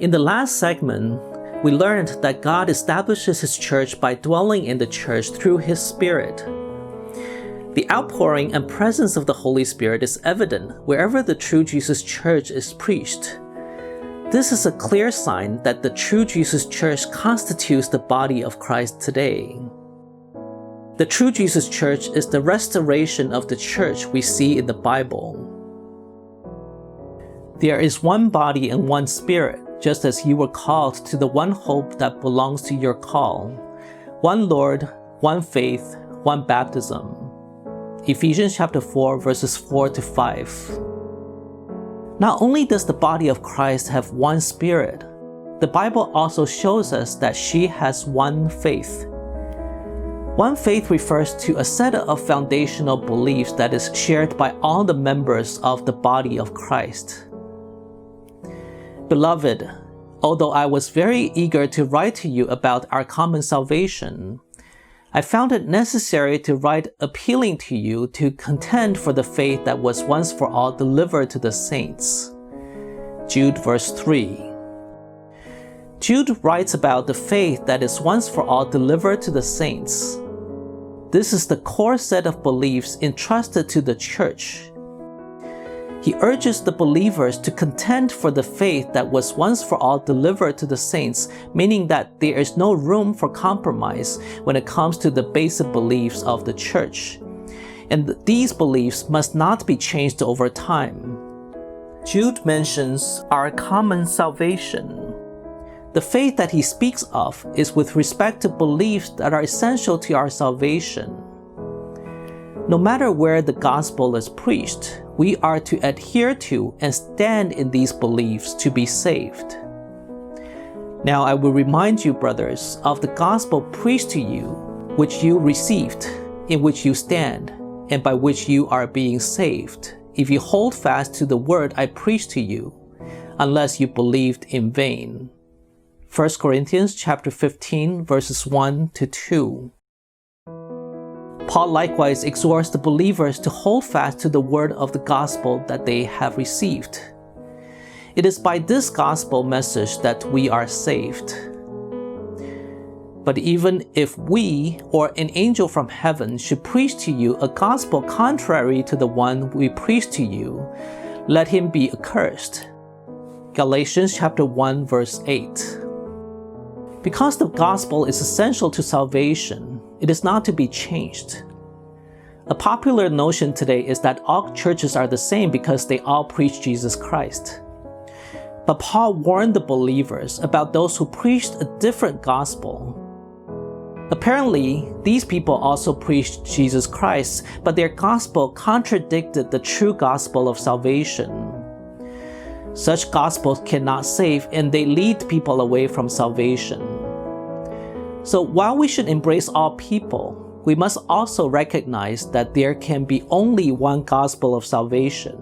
In the last segment, we learned that God establishes His church by dwelling in the church through His Spirit. The outpouring and presence of the Holy Spirit is evident wherever the True Jesus Church is preached. This is a clear sign that the True Jesus Church constitutes the body of Christ today. The True Jesus Church is the restoration of the church we see in the Bible. There is one body and one Spirit, just as you were called to the one hope that belongs to your call. One Lord, one faith, one baptism. Ephesians chapter 4, verses 4 to 5. Not only does the body of Christ have one Spirit, the Bible also shows us that she has one faith. One faith refers to a set of foundational beliefs that is shared by all the members of the body of Christ. Beloved, although I was very eager to write to you about our common salvation, I found it necessary to write appealing to you to contend for the faith that was once for all delivered to the saints. Jude verse 3. Jude writes about the faith that is once for all delivered to the saints. This is the core set of beliefs entrusted to the church. He urges the believers to contend for the faith that was once for all delivered to the saints, meaning that there is no room for compromise when it comes to the basic beliefs of the church. And these beliefs must not be changed over time. Jude mentions our common salvation. The faith that he speaks of is with respect to beliefs that are essential to our salvation. No matter where the gospel is preached, we are to adhere to and stand in these beliefs to be saved. Now I will remind you, brothers, of the gospel preached to you, which you received, in which you stand, and by which you are being saved, if you hold fast to the word I preached to you, unless you believed in vain. 1 Corinthians chapter 15, verses 1 to 2. Paul likewise exhorts the believers to hold fast to the word of the gospel that they have received. It is by this gospel message that we are saved. But even if we or an angel from heaven should preach to you a gospel contrary to the one we preach to you, let him be accursed. Galatians chapter 1, verse 8. Because the gospel is essential to salvation, it is not to be changed. A popular notion today is that all churches are the same because they all preach Jesus Christ. But Paul warned the believers about those who preached a different gospel. Apparently, these people also preached Jesus Christ, but their gospel contradicted the true gospel of salvation. Such gospels cannot save, and they lead people away from salvation. So while we should embrace all people, we must also recognize that there can be only one gospel of salvation.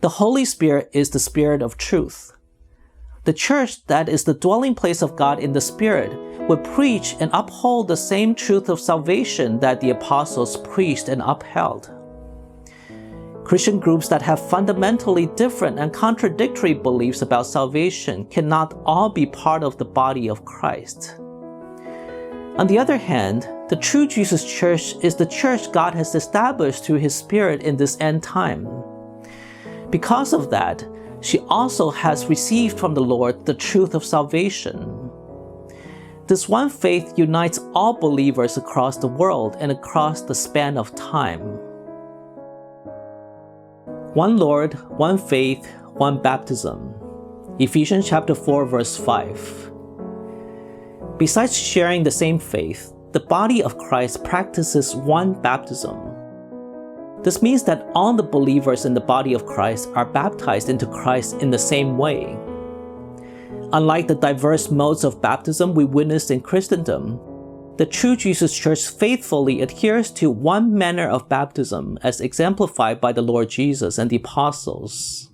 The Holy Spirit is the Spirit of truth. The church that is the dwelling place of God in the Spirit would preach and uphold the same truth of salvation that the apostles preached and upheld. Christian groups that have fundamentally different and contradictory beliefs about salvation cannot all be part of the body of Christ. On the other hand, the True Jesus Church is the church God has established through His Spirit in this end time. Because of that, she also has received from the Lord the truth of salvation. This one faith unites all believers across the world and across the span of time. One Lord, one faith, one baptism. Ephesians chapter 4, verse 5. Besides sharing the same faith, the body of Christ practices one baptism. This means that all the believers in the body of Christ are baptized into Christ in the same way. Unlike the diverse modes of baptism we witnessed in Christendom, the True Jesus Church faithfully adheres to one manner of baptism as exemplified by the Lord Jesus and the apostles.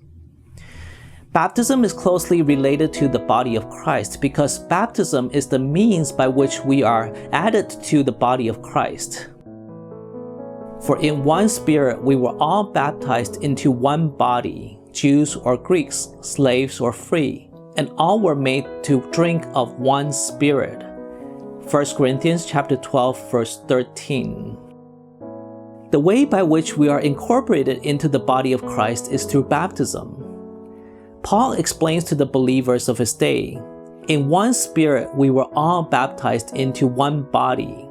Baptism is closely related to the body of Christ because baptism is the means by which we are added to the body of Christ. For in one Spirit we were all baptized into one body, Jews or Greeks, slaves or free, and all were made to drink of one Spirit. 1 Corinthians chapter 12, verse 13. The way by which we are incorporated into the body of Christ is through baptism. Paul explains to the believers of his day, "In one Spirit we were all baptized into one body."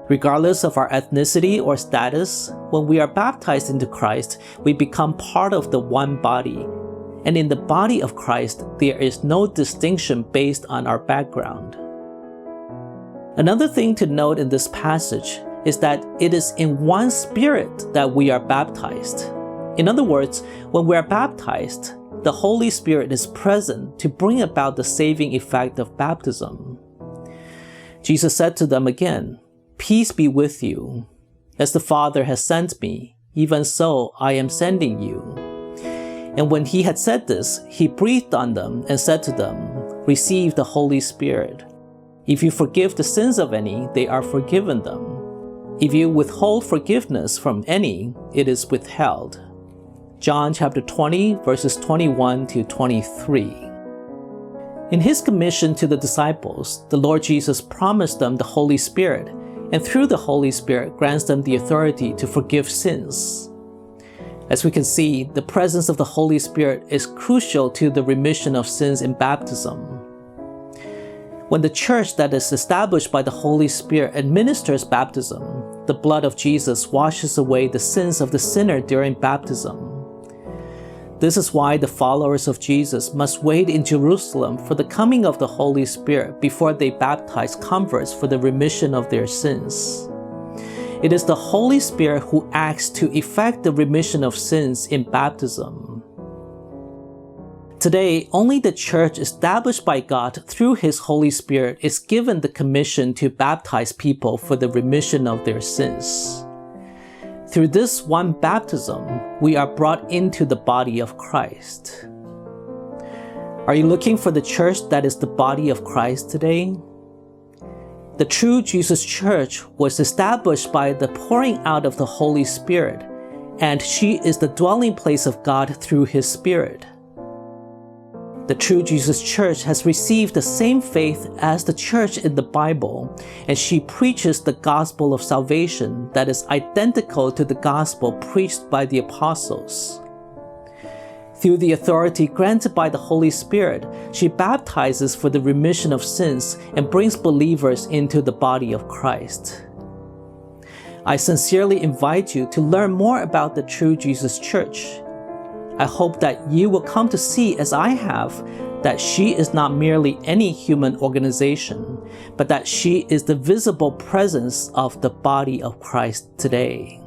Regardless of our ethnicity or status, when we are baptized into Christ, we become part of the one body. And in the body of Christ, there is no distinction based on our background. Another thing to note in this passage is that it is in one Spirit that we are baptized. In other words, when we are baptized, the Holy Spirit is present to bring about the saving effect of baptism. Jesus said to them again, "Peace be with you. As the Father has sent me, even so I am sending you." And when he had said this, he breathed on them and said to them, "Receive the Holy Spirit. If you forgive the sins of any, they are forgiven them. If you withhold forgiveness from any, it is withheld." John chapter 20, verses 21 to 23. In his commission to the disciples, the Lord Jesus promised them the Holy Spirit, and through the Holy Spirit grants them the authority to forgive sins. As we can see, the presence of the Holy Spirit is crucial to the remission of sins in baptism. When the church that is established by the Holy Spirit administers baptism, the blood of Jesus washes away the sins of the sinner during baptism. This is why the followers of Jesus must wait in Jerusalem for the coming of the Holy Spirit before they baptize converts for the remission of their sins. It is the Holy Spirit who acts to effect the remission of sins in baptism. Today, only the church established by God through His Holy Spirit is given the commission to baptize people for the remission of their sins. Through this one baptism, we are brought into the body of Christ. Are you looking for the church that is the body of Christ today? The true Jesus Church was established by the pouring out of the Holy Spirit, and she is the dwelling place of God through His Spirit. The true Jesus Church has received the same faith as the church in the Bible, and she preaches the gospel of salvation that is identical to the gospel preached by the apostles. Through the authority granted by the Holy Spirit, she baptizes for the remission of sins and brings believers into the body of Christ. I sincerely invite you to learn more about the true Jesus Church. I hope that you will come to see, as I have, that she is not merely any human organization, but that she is the visible presence of the body of Christ today.